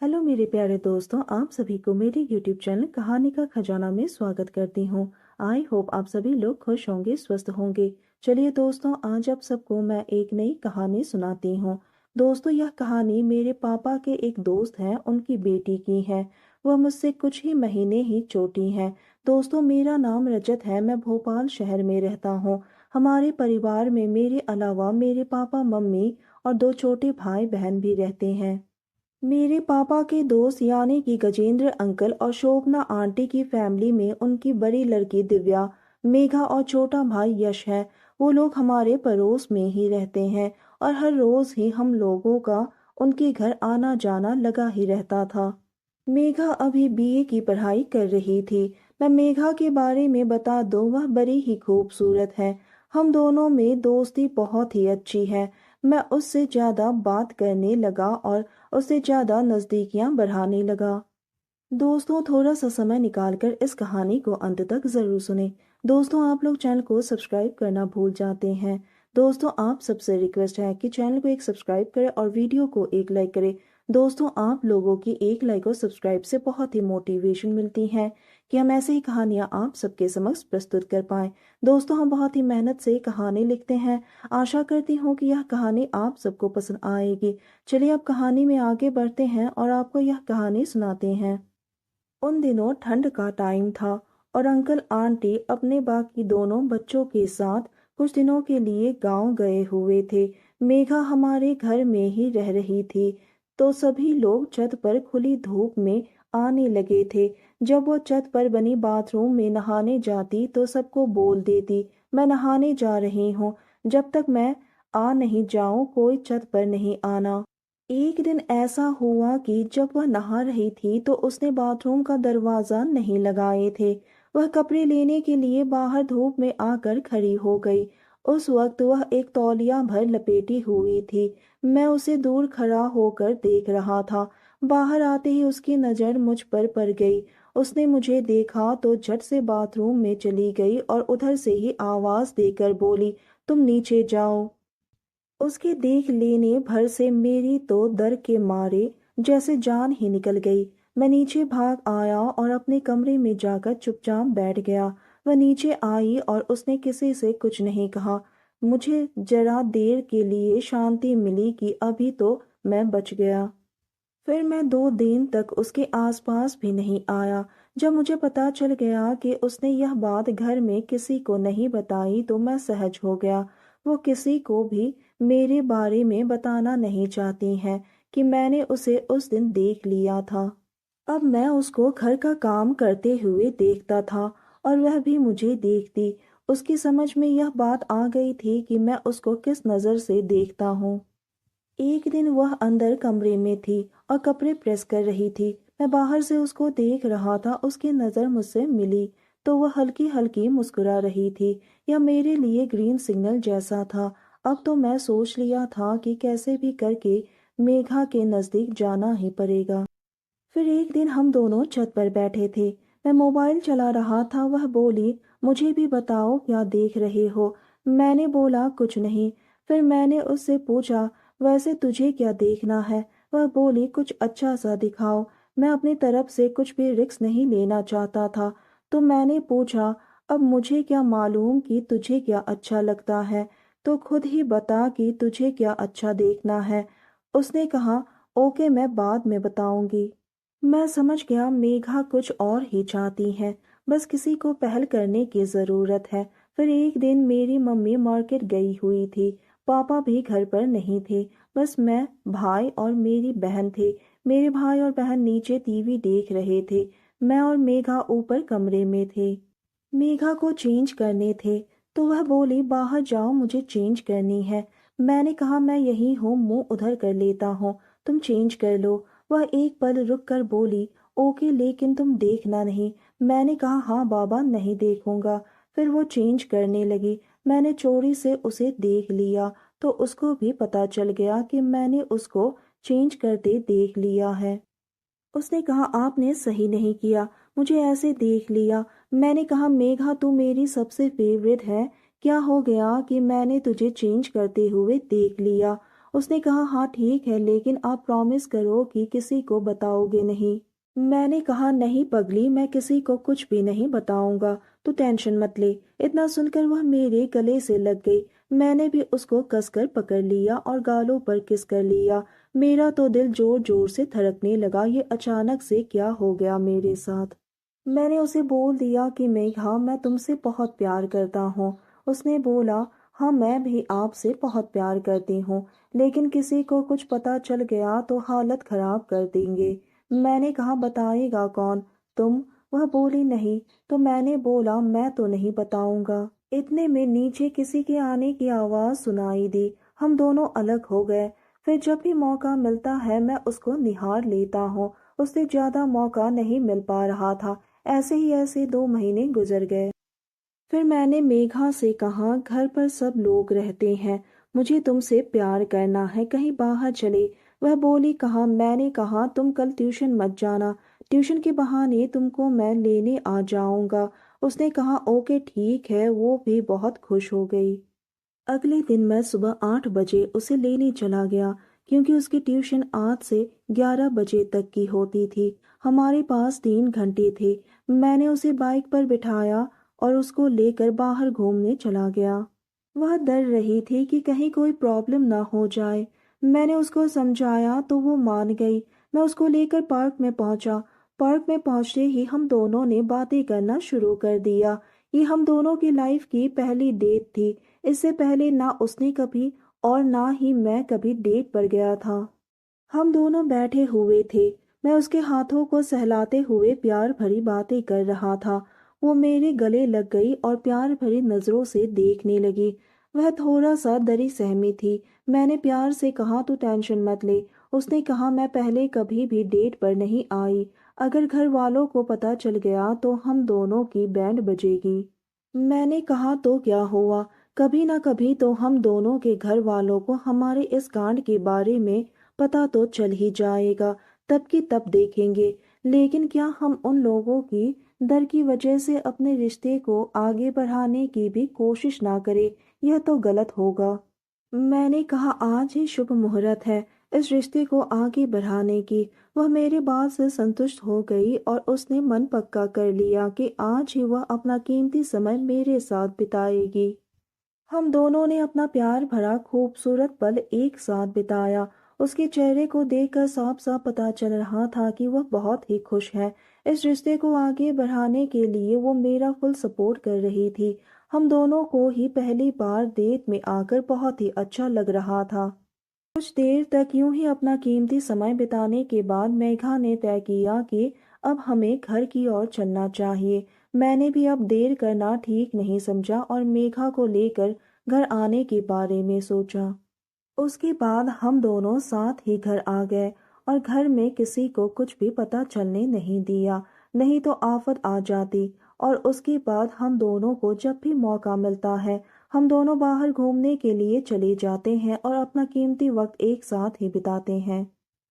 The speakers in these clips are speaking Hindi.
हेलो मेरे प्यारे दोस्तों, आप सभी को मेरे यूट्यूब चैनल कहानी का खजाना में स्वागत करती हूँ। आई होप आप सभी लोग खुश होंगे, स्वस्थ होंगे। चलिए दोस्तों, आज आप सबको मैं एक नई कहानी सुनाती हूँ। दोस्तों, यह कहानी मेरे पापा के एक दोस्त हैं, उनकी बेटी की है। वह मुझसे कुछ ही महीने ही छोटी है। दोस्तों, मेरा नाम रजत है, मैं भोपाल शहर में रहता हूँ। हमारे परिवार में मेरे अलावा मेरे पापा, मम्मी और दो छोटे भाई बहन भी रहते हैं। मेरे पापा के दोस्त यानी कि गजेंद्र अंकल और शोभना आंटी की फैमिली में उनकी बड़ी लड़की दिव्या, मेघा और छोटा भाई यश है। वो लोग हमारे पड़ोस में ही रहते हैं और हर रोज ही हम लोगों का उनके घर आना जाना लगा ही रहता था। मेघा अभी बीए की पढ़ाई कर रही थी। मैं मेघा के बारे में बता दूं, वह बड़ी ही खूबसूरत है। हम दोनों में दोस्ती बहुत ही अच्छी है। मैं उससे ज्यादा बात करने लगा और उससे ज्यादा नजदीकियां बढ़ाने लगा। दोस्तों, थोड़ा सा समय निकालकर इस कहानी को अंत तक जरूर सुने। दोस्तों, आप लोग चैनल को सब्सक्राइब करना भूल जाते हैं। दोस्तों, आप सबसे रिक्वेस्ट है कि चैनल को एक सब्सक्राइब करें और वीडियो को एक लाइक करें। दोस्तों, आप लोगों की एक लाइक और सब्सक्राइब से बहुत ही मोटिवेशन मिलती है कि हम ऐसे ही कहानियां आप सबके समक्ष प्रस्तुत कर पाएं। दोस्तों, हम बहुत ही मेहनत से कहानी लिखते हैं। आशा करती हूँ कि यह कहानी आप सबको पसंद आएगी। चलिए अब कहानी में आगे बढ़ते हैं और आपको यह कहानी सुनाते हैं। उन दिनों ठंड का टाइम था और अंकल आंटी अपने बाकी दोनों बच्चों के साथ कुछ दिनों के लिए गांव गए हुए थे। मेघा हमारे घर में ही रह रही थी। तो सभी लोग छत पर खुली धूप में आने लगे थे। जब वो छत पर बनी बाथरूम में नहाने जाती तो सबको बोल देती, मैं नहाने जा रही हूँ, जब तक मैं आ नहीं जाऊं कोई छत पर नहीं आना। एक दिन ऐसा हुआ कि जब वह नहा रही थी तो उसने बाथरूम का दरवाजा नहीं लगाए थे। वह कपड़े लेने के लिए बाहर धूप में आकर खड़ी हो गई। उस वक्त वह एक तौलिया भर लपेटी हुई थी। मैं उसे दूर खड़ा होकर देख रहा था। बाहर आते ही उसकी नजर मुझ पर पड़ गई। उसने मुझे देखा तो झट से बाथरूम में चली गई और उधर से ही आवाज देकर बोली, तुम नीचे जाओ। उसके देख लेने भर से मेरी तो डर के मारे जैसे जान ही निकल गई। मैं नीचे भाग आया और अपने कमरे में जाकर चुपचाप बैठ गया। वह नीचे आई और उसने किसी से कुछ नहीं कहा। मुझे जरा देर के लिए शांति मिली कि अभी तो मैं बच गया। फिर मैं 2 दिन तक उसके आसपास भी नहीं आया। जब मुझे पता चल गया कि उसने यह बात घर में किसी को नहीं बताई तो मैं सहज हो गया। वो किसी को भी मेरे बारे में बताना नहीं चाहती हैं कि मैंने उसे उस दिन देख लिया था। अब मैं उसको घर का काम करते हुए देखता था और वह भी मुझे देखती। उसकी समझ में यह बात आ गई थी कि मैं उसको किस नज़र से देखता हूँ। एक दिन वह अंदर कमरे में थी और कपड़े प्रेस कर रही थी। मैं बाहर से उसको देख रहा था। उसकी नज़र मुझसे मिली तो वह हल्की हल्की मुस्कुरा रही थी। यह मेरे लिए ग्रीन सिग्नल जैसा था। अब तो मैं सोच लिया था कि कैसे भी करके मेघा के नज़दीक जाना ही पड़ेगा। फिर एक दिन हम दोनों छत पर बैठे थे। मैं मोबाइल चला रहा था। वह बोली, मुझे भी बताओ क्या देख रहे हो। मैंने बोला, कुछ नहीं। फिर मैंने उससे पूछा, वैसे तुझे क्या देखना है। वह बोली, कुछ अच्छा सा दिखाओ। मैं अपनी तरफ से कुछ भी रिस्क नहीं लेना चाहता था। तो मैंने पूछा, अब मुझे क्या मालूम कि तुझे क्या अच्छा लगता है। तो खुद ही बता कि तुझे क्या अच्छा देखना है। उसने कहा, ओके, मैं बाद में बताऊंगी। मैं समझ गया मेघा कुछ और ही चाहती है। बस किसी को पहल करने की जरूरत है। फिर एक दिन मेरी मम्मी मार्केट गई हुई थी। पापा भी घर पर नहीं थे। बस मैं, भाई और मेरी बहन थे। मेरे भाई और बहन नीचे टीवी देख रहे थे। मैं और मेघा ऊपर कमरे में थे। मेघा को चेंज करने थे तो वह बोली, बाहर जाओ, मुझे चेंज करनी है। मैंने कहा, मैं यही हूँ, मुंह उधर कर लेता हूँ, तुम चेंज कर लो। वह एक पल रुक कर बोली, ओके, लेकिन तुम देखना नहीं। मैंने कहा, हाँ बाबा, नहीं देखूंगा। फिर वो चेंज करने लगी। मैंने चोरी से उसे देख लिया तो उसको भी पता चल गया कि मैंने उसको चेंज करते देख लिया है। उसने कहा, आपने सही नहीं किया, मुझे ऐसे देख लिया। मैंने कहा, मेघा तू मेरी सबसे फेवरेट है, क्या हो गया कि मैंने तुझे चेंज करते हुए देख लिया। उसने कहा हाँ ठीक है, लेकिन आप प्रॉमिस करो कि किसी को बताओगे नहीं। मैंने कहा नहीं पगली, मैं किसी को कुछ भी नहीं बताऊंगा, तू टेंशन मत ले। इतना सुनकर वह मेरे गले से लग गई। मैंने भी उसको कसकर पकड़ लिया और गालों पर किस कर लिया। मेरा तो दिल जोर जोर से धड़कने लगा। ये अचानक से क्या हो गया मेरे साथ। मैंने उसे बोल दिया कि मेघा, मैं तुमसे बहुत प्यार करता हूँ। उसने बोला हाँ, मैं भी आपसे बहुत प्यार करती हूँ, लेकिन किसी को कुछ पता चल गया तो हालत खराब कर देंगे। मैंने कहा बताएगा कौन, तुम? वह बोली नहीं। तो मैंने बोला मैं तो नहीं बताऊंगा। इतने में नीचे किसी के आने की आवाज सुनाई दी। हम दोनों अलग हो गए। फिर जब भी मौका मिलता है मैं उसको निहार लेता हूँ। उससे ज्यादा मौका नहीं मिल पा रहा था। ऐसे 2 महीने गुजर गए। फिर मैंने मेघा से कहा घर पर सब लोग रहते हैं, मुझे तुमसे प्यार करना है, कहीं बाहर चले। वह बोली कहा। मैंने कहा तुम कल ट्यूशन मत जाना, ट्यूशन के बहाने तुमको मैं लेने आ जाऊंगा। उसने कहा ओके ठीक है। वो भी बहुत खुश हो गई। अगले दिन मैं सुबह 8 बजे उसे लेने चला गया, क्योंकि उसकी ट्यूशन 8 से 11 बजे तक की होती थी। हमारे पास 3 घंटे थे। मैंने उसे बाइक पर बिठाया और उसको लेकर बाहर घूमने चला गया। वह डर रही थी कि कहीं कोई प्रॉब्लम ना हो जाए। मैंने उसको समझाया तो वो मान गई। मैं उसको लेकर पार्क में पहुंचा। पार्क में पहुंचते ही हम दोनों ने बातें करना शुरू कर दिया। ये हम दोनों की लाइफ की पहली डेट थी। इससे पहले ना उसने कभी और ना ही मैं कभी डेट पर गया था। हम दोनों बैठे हुए थे। मैं उसके हाथों को सहलाते हुए प्यार भरी बातें कर रहा था। वो मेरे गले लग गई और प्यार भरी नजरों से देखने लगी। वह थोड़ा सा डरी सहमी थी। मैंने प्यार से कहा तू टेंशन मत ले। उसने कहा मैं पहले कभी भी डेट पर नहीं आई। अगर घर वालों को पता चल गया तो हम दोनों की बैंड बजेगी। मैंने कहा तो क्या हुआ, कभी ना कभी तो हम दोनों के घर वालों को हमारे इस कांड के बारे में पता तो चल ही जाएगा। तब की तब देखेंगे। लेकिन क्या हम उन लोगों की डर की वजह से अपने रिश्ते को आगे बढ़ाने की भी कोशिश ना करें? यह तो गलत होगा। मैंने कहा आज ही शुभ मुहूर्त है इस रिश्ते को आगे बढ़ाने की। वह मेरी बात से संतुष्ट हो गई और उसने मन पक्का कर लिया कि आज ही वह अपना कीमती समय मेरे साथ बिताएगी। हम दोनों ने अपना प्यार भरा खूबसूरत पल एक साथ बिताया। उसके चेहरे को देखकर साफ साफ पता चल रहा था कि वह बहुत ही खुश है। इस रिश्ते को आगे बढ़ाने के लिए वो मेरा फुल सपोर्ट कर रही थी। हम दोनों को ही पहली बार डेट में आकर बहुत ही अच्छा लग रहा था। कुछ देर तक यूं ही अपना कीमती समय बिताने के बाद मेघा ने तय किया कि अब हमें घर की ओर चलना चाहिए। मैंने भी अब देर करना ठीक नहीं समझा और मेघा को लेकर घर आने के बारे में सोचा। उसके बाद हम दोनों साथ ही घर आ गए और घर में किसी को कुछ भी पता चलने नहीं दिया, नहीं तो आफत आ जाती। और उसके बाद हम दोनों को जब भी मौका मिलता है हम दोनों बाहर घूमने के लिए चले जाते हैं और अपना कीमती वक्त एक साथ ही बिताते हैं।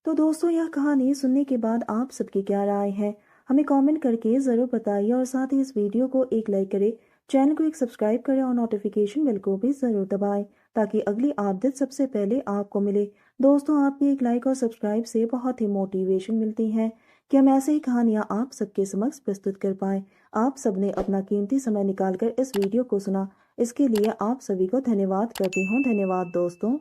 तो दोस्तों, यह कहानी सुनने के बाद आप सबकी क्या राय है, हमें कमेंट करके ज़रूर बताइए और साथ ही इस वीडियो को एक लाइक करें, चैनल को एक सब्सक्राइब करें और नोटिफिकेशन बेल को भी ज़रूर दबाएं, ताकि अगली अपडेट सबसे पहले आपको मिले। दोस्तों, आपकी एक लाइक और सब्सक्राइब से बहुत ही मोटिवेशन मिलती है कि हम ऐसे ही कहानियाँ आप सबके समक्ष प्रस्तुत कर पाएं। आप सबने अपना कीमती समय निकालकर इस वीडियो को सुना, इसके लिए आप सभी को धन्यवाद करती हूँ। धन्यवाद दोस्तों।